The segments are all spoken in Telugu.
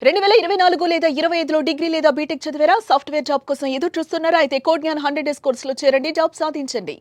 2024 లేదా 25లో డిగ్రీ లేదా బీటెక్ చదివారా? సాఫ్ట్‌వేర్ జాబ్ కోసం ఎదురు చూస్తున్నారా? అయితే కోడ్ జ్ఞాన్ 100 డేస్ కోర్సులో చేరండి. జాబ్ సాధించండి.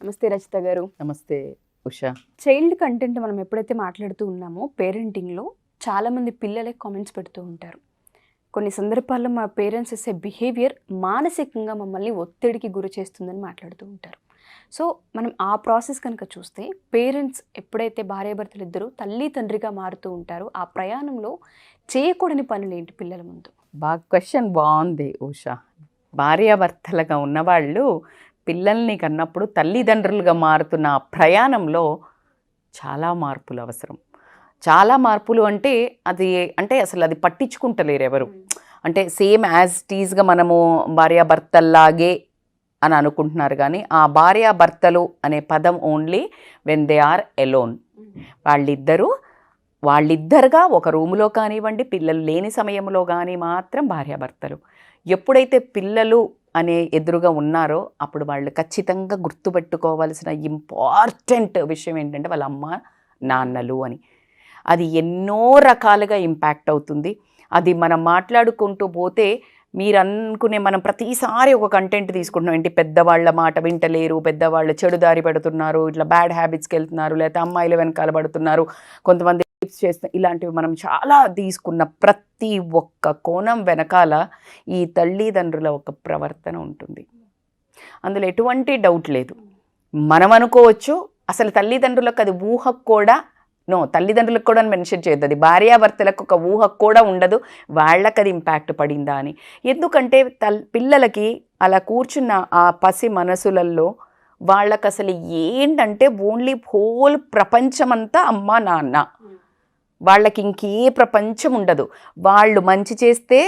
నమస్తే రచిత గారు. నమస్తే ఉషా. చైల్డ్ కంటెంట్ మనం ఎప్పుడైతే మాట్లాడుతూ ఉన్నామో పేరెంటింగ్లో చాలామంది పిల్లలే కామెంట్స్ పెడుతూ ఉంటారు. కొన్ని సందర్భాల్లో మా పేరెంట్స్ చేసే బిహేవియర్ మానసికంగా మమ్మల్ని ఒత్తిడికి గురి చేస్తుందని మాట్లాడుతూ ఉంటారు. సో మనం ఆ ప్రాసెస్ కనుక చూస్తే పేరెంట్స్ ఎప్పుడైతే భార్యాభర్తలు ఇద్దరు తల్లి తండ్రిగా మారుతూ ఉంటారో ఆ ప్రయాణంలో చేయకూడని పనులు ఏంటి పిల్లల ముందు? బాగా క్వశ్చన్ బాగుంది ఉషా. భార్యాభర్తలుగా ఉన్నవాళ్ళు పిల్లల్ని కన్నప్పుడు తల్లిదండ్రులుగా మారుతున్న ఆ ప్రయాణంలో చాలా మార్పులు అవసరం. చాలా మార్పులు అంటే అసలు అది పట్టించుకుంటలేరు ఎవరు. అంటే సేమ్ యాజ్ టీజ్గా మనము భార్యాభర్తల్లాగే అని అనుకుంటున్నారు, కానీ ఆ భార్యాభర్తలు అనే పదం only when they are alone. వాళ్ళిద్దరుగా ఒక రూములో కానివ్వండి, పిల్లలు లేని సమయంలో కానీ మాత్రం భార్యాభర్తలు. ఎప్పుడైతే పిల్లలు అనే ఎదురుగా ఉన్నారో అప్పుడు వాళ్ళు ఖచ్చితంగా గుర్తుపెట్టుకోవాల్సిన ఇంపార్టెంట్ విషయం ఏంటంటే వాళ్ళ అమ్మ నాన్నలు అని. అది ఎన్నో రకాలుగా ఇంపాక్ట్ అవుతుంది. అది మనం మాట్లాడుకుంటూ పోతే మీరు అనుకునే మనం ప్రతిసారి ఒక కంటెంట్ తీసుకుంటున్నాం ఏంటి, పెద్దవాళ్ళ మాట వింటలేరు, పెద్దవాళ్ళు చెడుదారి పెడుతున్నారు, ఇట్లా బ్యాడ్ హ్యాబిట్స్కి వెళ్తున్నారు, లేకపోతే అమ్మాయిలు వెనకాల పడుతున్నారు, కొంతమంది టిప్స్ చేస్తున్నారు. ఇలాంటివి మనం చాలా తీసుకున్న ప్రతి ఒక్క కోణం వెనకాల ఈ తల్లిదండ్రుల ఒక ప్రవర్తన ఉంటుంది. అందులో ఎటువంటి డౌట్ లేదు. మనం అనుకోవచ్చు అసలు తల్లిదండ్రులకు అది ఊహకు కూడా తల్లిదండ్రులకు కూడా మెన్షన్ చేయద్దు, అది భార్యాభర్తలకు ఒక ఊహ కూడా ఉండదు వాళ్ళకి అది ఇంపాక్ట్ పడిందా అని. ఎందుకంటే పిల్లలకి అలా కూర్చున్న ఆ పసి మనసులలో వాళ్ళకి అసలు ఏంటంటే ఓన్లీ హోల్ ప్రపంచమంతా అమ్మ నాన్న, వాళ్ళకి ఇంకే ప్రపంచం ఉండదు. వాళ్ళు మంచి చేస్తే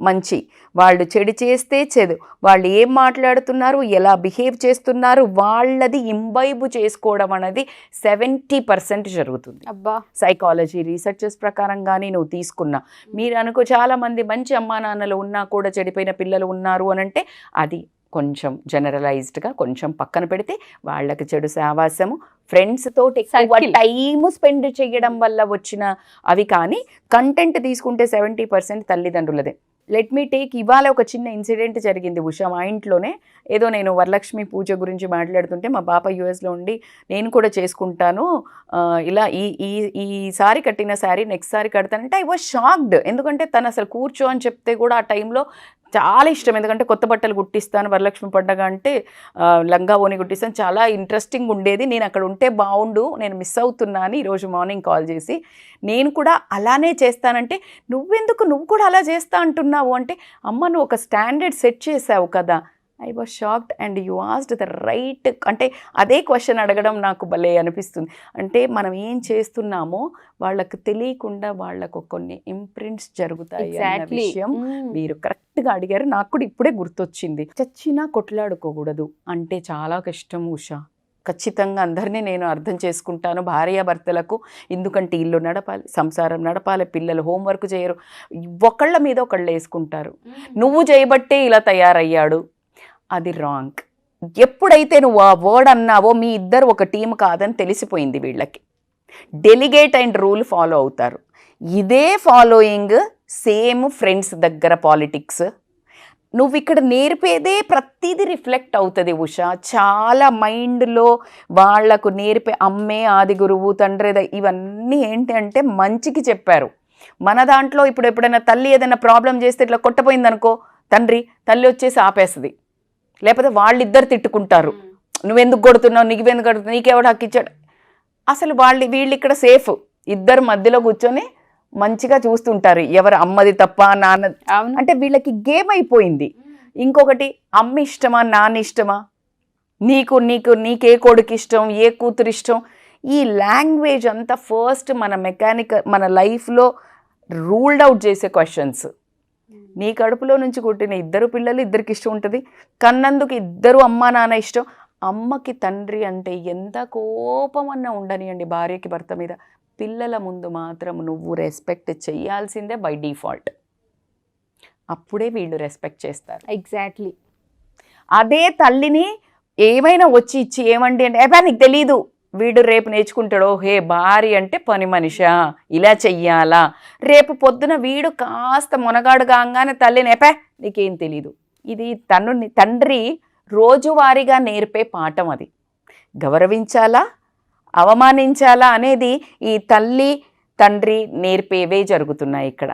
మంచి, వాళ్ళు చెడు చేస్తే చెడు, వాళ్ళు ఏం మాట్లాడుతున్నారు, ఎలా బిహేవ్ చేస్తున్నారు, వాళ్ళది ఇంబైబు చేసుకోవడం అనేది 70% జరుగుతుంది. అబ్బా, సైకాలజీ రీసెర్చెస్ ప్రకారం కానీ నువ్వు తీసుకున్నా, మీరు అనుకో చాలామంది మంచి అమ్మా నాన్నలు ఉన్నా కూడా చెడిపోయిన పిల్లలు ఉన్నారు అని అంటే అది కొంచెం జనరలైజ్డ్గా కొంచెం పక్కన పెడితే వాళ్ళకి చెడు సావాసము, ఫ్రెండ్స్ తోటి ఎక్కువ టైము స్పెండ్ చేయడం వల్ల వచ్చిన అవి. కానీ కంటెంట్ తీసుకుంటే 70% తల్లిదండ్రులదే. లెట్ మీ టేక్ ఇవాళ ఒక చిన్న ఇన్సిడెంట్ జరిగింది ఉషా. మా ఇంట్లోనే ఏదో నేను వరలక్ష్మి పూజ గురించి మాట్లాడుతుంటే మా పాప యూఎస్లో ఉండి నేను కూడా చేసుకుంటాను ఇలా ఈసారి కట్టిన శారీ నెక్స్ట్ సారి కడతానంటే ఐ వాజ్ షాక్డ్. ఎందుకంటే తను అసలు కూర్చో అని చెప్తే కూడా ఆ టైంలో చాలా ఇష్టం, ఎందుకంటే కొత్త బట్టలు కుట్టిస్తాను వరలక్ష్మి పండగ అంటే లంగా ఓని కుట్టిస్తాను, చాలా ఇంట్రెస్టింగ్ ఉండేది. నేను అక్కడ ఉంటే బాగుండు, నేను మిస్ అవుతున్నా అని ఈరోజు మార్నింగ్ కాల్ చేసి నేను కూడా అలానే చేస్తానంటే నువ్వు కూడా అలా చేస్తా అంటున్నావు అంటే, అమ్మ నువ్వు ఒక స్టాండర్డ్ సెట్ చేసావు కదా. I was shocked and you asked the right. అంటే అదే క్వశ్చన్ అడగడం నాకు భలే అనిపిస్తుంది. అంటే మనం ఏం చేస్తున్నామో వాళ్ళకు తెలియకుండా వాళ్ళకు కొన్ని ఇంప్రింట్స్ జరుగుతాయి అన్న విషయం మీరు కరెక్ట్గా అడిగారు. నాకు కూడా ఇప్పుడే గుర్తొచ్చింది. చచ్చినా కొట్లాడుకోకూడదు అంటే చాలా కష్టం ఉషా. ఖచ్చితంగా అందరినీ నేను అర్థం చేసుకుంటాను భార్యాభర్తలకు. ఎందుకంటే ఇల్లు నడపాలి, సంసారం నడపాలి, పిల్లలు హోంవర్క్ చేయరు, ఒకళ్ళ మీద ఒకళ్ళు వేసుకుంటారు. నువ్వు చేయబట్టే ఇలా తయారయ్యాడు, అది రాంగ్. ఎప్పుడైతే నువ్వు ఆ వర్డ్ అన్నావో మీ ఇద్దరు ఒక టీం కాదని తెలిసిపోయింది వీళ్ళకి. డెలిగేట్ అండ్ రూల్ ఫాలో అవుతారు. ఇదే ఫాలోయింగ్ సేమ్ ఫ్రెండ్స్ దగ్గర పాలిటిక్స్. నువ్వు ఇక్కడ నేర్పేదే ప్రతిదీ రిఫ్లెక్ట్ అవుతుంది ఉషా. చాలా మైండ్లో వాళ్లకు నేర్పే అమ్మే ఆది గురువు, తండ్రి ఇవన్నీ ఏంటి అంటే మంచికి చెప్పారు. మన దాంట్లో ఇప్పుడు ఎప్పుడైనా తల్లి ఏదైనా ప్రాబ్లం చేస్తే ఇట్లా కొట్టపోయిందనుకో తల్లి వచ్చేసి ఆపేస్తుంది, లేకపోతే వాళ్ళిద్దరు తిట్టుకుంటారు, నువ్వెందుకు కొడుతున్నావు, నీకెందుకు కొడుతున్నావు, నీకెవడు హక్కు ఇచ్చాడు. అసలు వీళ్ళు ఇక్కడ సేఫ్, ఇద్దరు మధ్యలో కూర్చొని మంచిగా చూస్తుంటారు ఎవరు అమ్మది తప్ప నాన్న. అంటే వీళ్ళకి గేమ్ అయిపోయింది. ఇంకొకటి అమ్మ ఇష్టమా నాన్న ఇష్టమా, నీకే కొడుకు ఇష్టం, ఏ కూతురు ఇష్టం, ఈ లాంగ్వేజ్ అంతా ఫస్ట్ మన లైఫ్లో రూల్డ్ అవుట్ చేసే క్వశ్చన్స్. నీ కడుపులో నుంచి పుట్టిన ఇద్దరు పిల్లలు ఇద్దరికి ఇష్టం ఉంటుంది, కన్నందుకు ఇద్దరు అమ్మ నాన్న ఇష్టం. అమ్మకి తండ్రి అంటే ఎంత కోపమన్నా ఉండనియండి భార్యకి భర్త మీద, పిల్లల ముందు మాత్రం నువ్వు రెస్పెక్ట్ చేయాల్సిందే బై డిఫాల్ట్. అప్పుడే వీళ్ళు రెస్పెక్ట్ చేస్తారు. ఎగ్జాక్ట్లీ. అదే తల్లిని ఏమైనా వచ్చి ఇచ్చి ఏమండి అంటే నీకు తెలీదు, వీడు రేపు నేర్చుకుంటాడో హే భార్య అంటే పని మనిషా, ఇలా చెయ్యాలా. రేపు పొద్దున వీడు కాస్త మొనగాడు కాగానే తల్లి నేపే నీకేం తెలీదు. ఇది తండ్రి రోజువారీగా నేర్పే పాఠం. అది గౌరవించాలా అవమానించాలా అనేది ఈ తల్లి తండ్రి నేర్పేవే జరుగుతున్నాయి ఇక్కడ.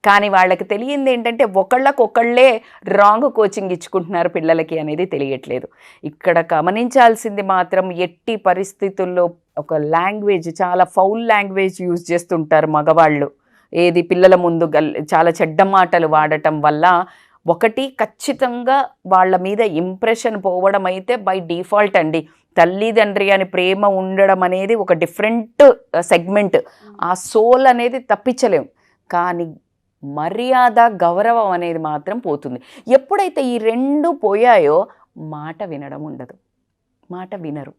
కానీ వాళ్ళకి తెలియంది ఏంటంటే ఒకళ్ళకొకళ్ళే రాంగ్ కోచింగ్ ఇచ్చుకుంటున్నారు పిల్లలకి అనేది తెలియట్లేదు. ఇక్కడ గమనించాల్సింది మాత్రం ఎట్టి పరిస్థితుల్లో ఒక లాంగ్వేజ్, చాలా ఫౌల్ లాంగ్వేజ్ యూజ్ చేస్తుంటారు మగవాళ్ళు. ఏది పిల్లల ముందు చాలా చెడ్డ మాటలు వాడటం వల్ల ఒకటి ఖచ్చితంగా వాళ్ళ మీద ఇంప్రెషన్ పోవడం అయితే బై డిఫాల్ట్ అండి. తల్లిదండ్రి అని ప్రేమ ఉండడం అనేది ఒక డిఫరెంట్ సెగ్మెంట్. ఆ సోల్ అనేది తప్పించలేము. కానీ మర్యాద గౌరవం అనేది మాత్రం పోతుంది. ఎప్పుడైతే ఈ రెండు పోయాయో మాట వినడం ఉండదు, మాట వినరు.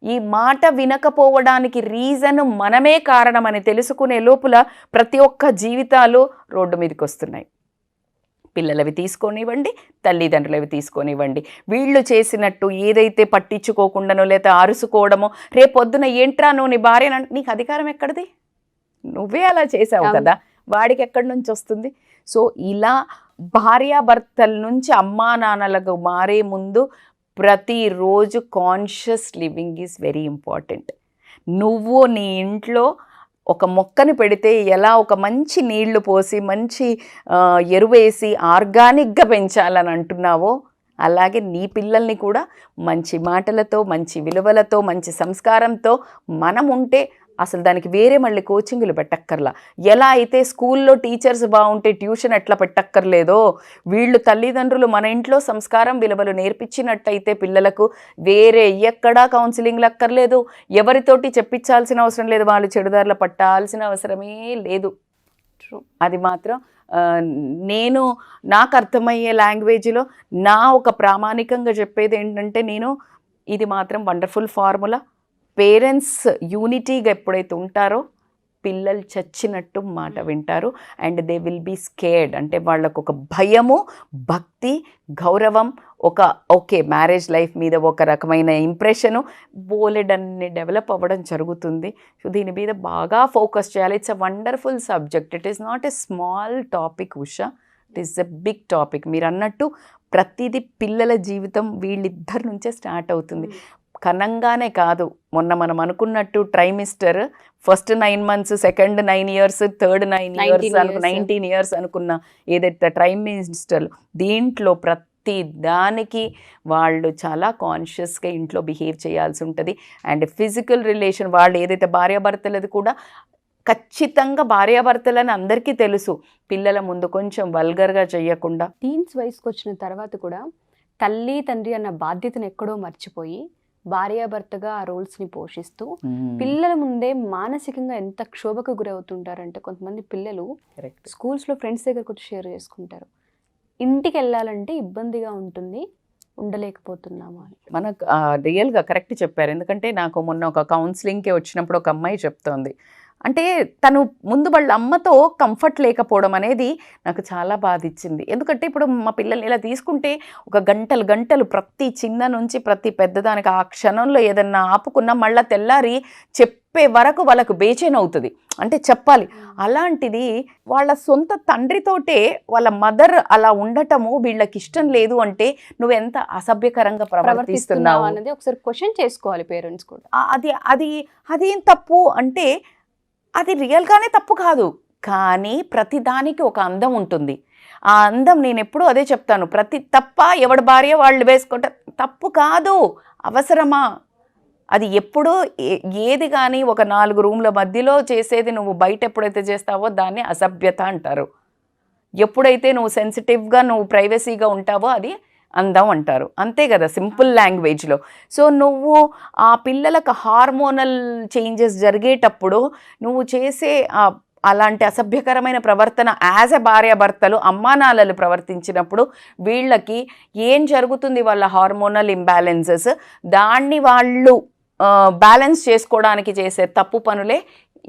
ఈ మాట వినకపోవడానికి రీజన్ మనమే కారణమని తెలుసుకునే లోపల ప్రతి ఒక్క జీవితాలు రోడ్డు మీదకి వస్తున్నాయి. పిల్లలవి తీసుకొనివ్వండి, తల్లిదండ్రులవి తీసుకొనివ్వండి. వీళ్ళు చేసినట్టు ఏదైతే పట్టించుకోకుండానో లేదా అరుసుకోవడమో, రేపొద్దున ఏంట్రా నువ్వు నీ భార్య, నీకు అధికారం ఎక్కడిది? నువ్వే అలా చేసావు కదా, వాడికి ఎక్కడి నుంచి వస్తుంది? సో ఇలా భార్యాభర్తల నుంచి అమ్మా నాన్నలకు మారే ముందు ప్రతిరోజు conscious living is very important. నువ్వు నీ ఇంట్లో ఒక మొక్కని పెడితే ఎలా ఒక మంచి నీళ్లు పోసి మంచి ఎరువేసి ఆర్గానిక్గా పెంచాలని అంటున్నావో, అలాగే నీ పిల్లల్ని కూడా మంచి మాటలతో, మంచి విలువలతో, మంచి సంస్కారంతో మనం ఉంటే అసలు దానికి వేరే మళ్ళీ కోచింగ్లు పెట్టక్కర్లా. ఎలా అయితే స్కూల్లో టీచర్స్ బాగుంటే ట్యూషన్ ఎట్లా పెట్టక్కర్లేదో, వీళ్ళు తల్లిదండ్రులు మన ఇంట్లో సంస్కారం విలువలు నేర్పించినట్టయితే పిల్లలకు వేరే ఎక్కడా కౌన్సిలింగ్లు అక్కర్లేదు, ఎవరితోటి చెప్పించాల్సిన అవసరం లేదు, వాళ్ళు చెడుదారుల పట్టాల్సిన అవసరమే లేదు. అది మాత్రం నేను నాకు అర్థమయ్యే లాంగ్వేజ్లో నా ఒక ప్రామాణికంగా చెప్పేది ఏంటంటే, నేను ఇది మాత్రం వండర్ఫుల్ ఫార్ములా. పేరెంట్స్ యూనిటీగా ఎప్పుడైతే ఉంటారో పిల్లలు చచ్చినట్టు మాట వింటారు. And they will be scared. అంటే వాళ్ళకు ఒక భయము, భక్తి, గౌరవం, ఓకే మ్యారేజ్ లైఫ్ మీద ఒక రకమైన ఇంప్రెషను బోలెడన్ని డెవలప్ అవ్వడం జరుగుతుంది. సో దీని మీద బాగా ఫోకస్ చేయాలి. It's a wonderful subject. It is not a small topic Usha, it is a big topic. మీరు అన్నట్టు ప్రతిదీ పిల్లల జీవితం వీళ్ళిద్దరి నుంచే స్టార్ట్ అవుతుంది. కనంగానే కాదు, మొన్న మనం అనుకున్నట్టు trimester first 9 months, second 9 years, third 9 years 19 years అనుకున్న ఏదైతే ట్రైమిస్టర్, దీంట్లో ప్రతి దానికి వాళ్ళు చాలా కాన్షియస్గా ఇంట్లో బిహేవ్ చేయాల్సి ఉంటుంది. అండ్ ఫిజికల్ రిలేషన్ వాళ్ళు ఏదైతే భార్యాభర్తలది కూడా ఖచ్చితంగా భార్యాభర్తలని అందరికీ తెలుసు, పిల్లల ముందు కొంచెం వల్గర్గా చేయకుండా. టీన్స్ వయసుకు వచ్చిన తర్వాత కూడా తల్లి తండ్రి అన్న బాధ్యతను ఎక్కడో మర్చిపోయి భార్యాభర్తగా ఆ రోల్స్ని పోషిస్తూ పిల్లల ముందే మానసికంగా ఎంత క్షోభకు గురవుతుంటారంటే, కొంతమంది పిల్లలు స్కూల్స్లో ఫ్రెండ్స్ దగ్గరకు వచ్చి షేర్ చేసుకుంటారు, ఇంటికి వెళ్ళాలంటే ఇబ్బందిగా ఉంటుంది, ఉండలేకపోతున్నాము అని. మనకు రియల్గా కరెక్ట్ చెప్పారు. ఎందుకంటే నాకు మొన్న ఒక కౌన్సిలింగ్కి వచ్చినప్పుడు ఒక అమ్మాయి చెప్తోంది, అంటే తను ముందు వాళ్ళ అమ్మతో కంఫర్ట్ లేకపోవడం అనేది నాకు చాలా బాధ ఇచ్చింది. ఎందుకంటే ఇప్పుడు మా పిల్లల్ని ఇలా తీసుకుంటే ఒక గంటలు ప్రతి చిన్న నుంచి ప్రతి పెద్దదానికి ఆ క్షణంలో ఏదన్నా ఆపుకున్నా మళ్ళీ తెల్లారి చెప్పే వరకు వాళ్ళకు బేచైన్ అవుతుంది, అంటే చెప్పాలి. అలాంటిది వాళ్ళ సొంత తండ్రితోటే వాళ్ళ మదర్ అలా ఉండటము వీళ్ళకి ఇష్టం లేదు అంటే నువ్వు ఎంత అసభ్యకరంగా ప్రవర్తిస్తున్నావు అనేది ఒకసారి క్వశ్చన్ చేసుకోవాలి పేరెంట్స్ కూడా. అదేం తప్పు అంటే అది రియల్గానే తప్పు కాదు, కానీ ప్రతిదానికి ఒక అందం ఉంటుంది. ఆ అందం నేను ఎప్పుడూ అదే చెప్తాను, ప్రతి తప్ప ఎవడి భార్య వాళ్ళు వేసుకుంటే తప్పు కాదు, అవసరమా? అది ఎప్పుడూ ఏది కానీ ఒక 4 రూమ్ల మధ్యలో చేసేది నువ్వు బయట ఎప్పుడైతే చేస్తావో దాన్ని అసభ్యత అంటారు. ఎప్పుడైతే నువ్వు సెన్సిటివ్గా నువ్వు ప్రైవసీగా ఉంటావో అది అందం అంటారు. అంతే కదా సింపుల్ లాంగ్వేజ్లో. సో నువ్వు ఆ పిల్లలకు హార్మోనల్ చేంజెస్ జరిగేటప్పుడు నువ్వు చేసే అలాంటి అసభ్యకరమైన ప్రవర్తన యాజ్ ఎ భార్యాభర్తలు అమ్మానాన్నలు ప్రవర్తించినప్పుడు వీళ్ళకి ఏం జరుగుతుంది? వాళ్ళ హార్మోనల్ ఇంబ్యాలెన్సెస్, దాన్ని వాళ్ళు బ్యాలెన్స్ చేసుకోవడానికి చేసే తప్పు పనులే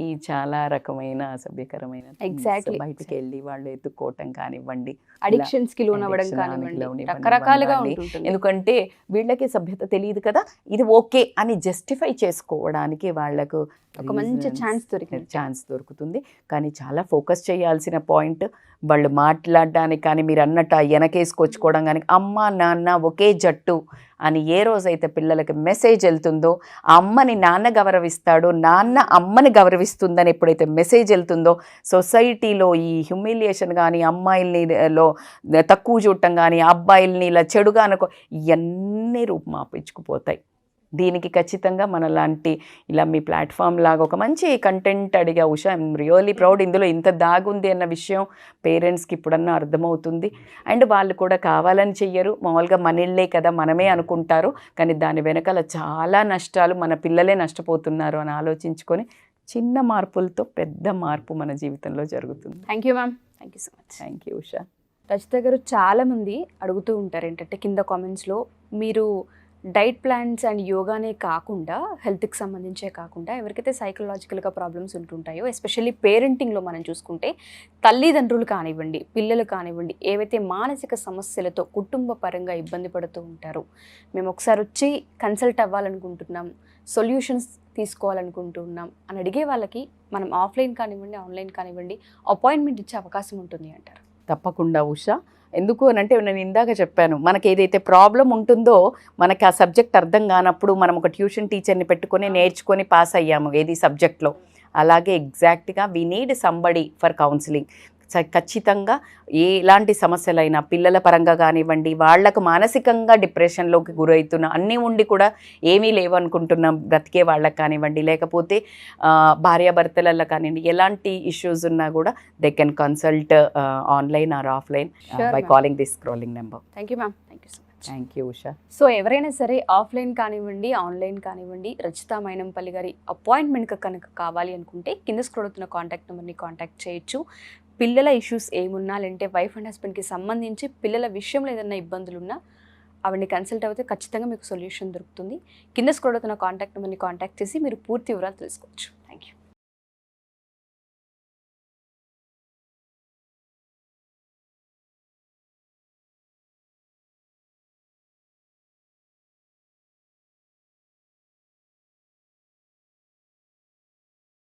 ఈ చాలా రకమైన అసభ్యకరమైన things Exactly. బయటికి వెళ్ళి వాళ్ళు ఎత్తుక్కోవటం కానివ్వండి, అడిక్షన్స్ కి లోన్ అవ్వడం addiction కానివ్వండి, లోని రకరకాలుగా ఇవ్వండి. ఉంటుంటుంది. ఎందుకంటే వీళ్ళకి సభ్యత తెలియదు కదా, ఇది ఓకే అని జస్టిఫై చేసుకోవడానికి వాళ్ళకు ఒక మంచి ఛాన్స్ దొరికింది. ఛాన్స్ దొరుకుతుంది. కానీ చాలా ఫోకస్ చేయాల్సిన పాయింట్ వాళ్ళు మాట్లాడడానికి కానీ మీరు అన్నట్టు ఆ వెనకేసుకొచ్చుకోవడం కానీ అమ్మ నాన్న ఒకే జట్టు అని ఏ రోజైతే పిల్లలకి మెసేజ్ వెళ్తుందో, ఆ అమ్మని నాన్న గౌరవిస్తాడో నాన్న అమ్మని గౌరవిస్తుందని ఎప్పుడైతే మెసేజ్ వెళ్తుందో, సొసైటీలో ఈ హ్యూమిలియేషన్ కానీ అమ్మాయిల్ని తక్కువ చూడటం కానీ అబ్బాయిల్ని ఇలా చెడుగా అనుకో ఇవన్నీ రూపుమాపించుకుపోతాయి. దీనికి ఖచ్చితంగా మనలాంటి ఇలా మీ ప్లాట్ఫామ్ లాగా ఒక మంచి కంటెంట్ అడిగా ఉషా, ఐఎమ్ రియల్లీ ప్రౌడ్. ఇందులో ఇంత దాగుంది అన్న విషయం పేరెంట్స్కి ఇప్పుడన్నా అర్థమవుతుంది. అండ్ వాళ్ళు కూడా కావాలని చెయ్యరు, మామూలుగా మనీళ్ళే కదా మనమే అనుకుంటారు. కానీ దాని వెనకాల చాలా నష్టాలు, మన పిల్లలే నష్టపోతున్నారు అని ఆలోచించుకొని చిన్న మార్పులతో పెద్ద మార్పు మన జీవితంలో జరుగుతుంది. Thank you ma'am, thank you so much. Thank you Usha. Rachitha గారు, చాలామంది అడుగుతూ ఉంటారు ఏంటంటే కింద కామెంట్స్లో, మీరు డైట్ ప్లాన్స్ అండ్ యోగానే కాకుండా హెల్త్కి సంబంధించే కాకుండా ఎవరికైతే సైకలాజికల్గా ప్రాబ్లమ్స్ ఉంటుంటాయో, ఎస్పెషల్లీ పేరెంటింగ్లో మనం చూసుకుంటే తల్లిదండ్రులు కానివ్వండి, పిల్లలు కానివ్వండి, ఏవైతే మానసిక సమస్యలతో కుటుంబ పరంగా ఇబ్బంది పడుతూ ఉంటారో, మేము ఒకసారి వచ్చి కన్సల్ట్ అవ్వాలనుకుంటున్నాం, సొల్యూషన్స్ తీసుకోవాలనుకుంటున్నాం అని అడిగే వాళ్ళకి మనం ఆఫ్లైన్ కానివ్వండి, ఆన్లైన్ కానివ్వండి అపాయింట్మెంట్ ఇచ్చే అవకాశం ఉంటుంది అంటారు. తప్పకుండా ఉషా. ఎందుకు అని అంటే నేను ఇందాక చెప్పాను, మనకి ఏదైతే ప్రాబ్లం ఉంటుందో మనకి ఆ సబ్జెక్ట్ అర్థం కానప్పుడు మనం ఒక ట్యూషన్ టీచర్ని పెట్టుకొని నేర్చుకొని పాస్ అయ్యాము ఏది సబ్జెక్ట్లో, అలాగే ఎగ్జాక్ట్గా we need somebody for counselling. ఖచ్చితంగా ఎలాంటి సమస్యలైనా పిల్లల పరంగా కానివ్వండి, వాళ్లకు మానసికంగా డిప్రెషన్లోకి గురవుతున్న అన్నీ ఉండి కూడా ఏమీ లేవనుకుంటున్నాం బ్రతికే వాళ్ళకి కానివ్వండి, లేకపోతే భార్యాభర్తలలో కానివ్వండి, ఎలాంటి ఇష్యూస్ ఉన్నా కూడా they can consult online or offline by calling this scrolling number. Thank you ma'am, thank you so much. Thank you Usha. So ఎవరైనా సరే ఆఫ్లైన్ కానివ్వండి, ఆన్లైన్ కానివ్వండి, రచిత మైనంపల్లి గారి అపాయింట్మెంట్ కనుక కావాలి అనుకుంటే కింద స్క్రోల్ అవుతున్న కాంటాక్ట్ నెంబర్ని కాంటాక్ట్ చేయొచ్చు. పిల్లల ఇష్యూస్ ఏమున్నా, లేదంటే వైఫ్ అండ్ హస్బెండ్కి సంబంధించి పిల్లల విషయంలో ఏదైనా ఇబ్బందులు ఉన్నా అవన్నీ కన్సల్ట్ అయితే ఖచ్చితంగా మీకు సొల్యూషన్ దొరుకుతుంది. కింద స్క్రోల్ అవుతున్న కాంటాక్ట్ నెంబర్ని కాంటాక్ట్ చేసి మీరు పూర్తి వివరాలు తెలుసుకోవచ్చు. Thank you.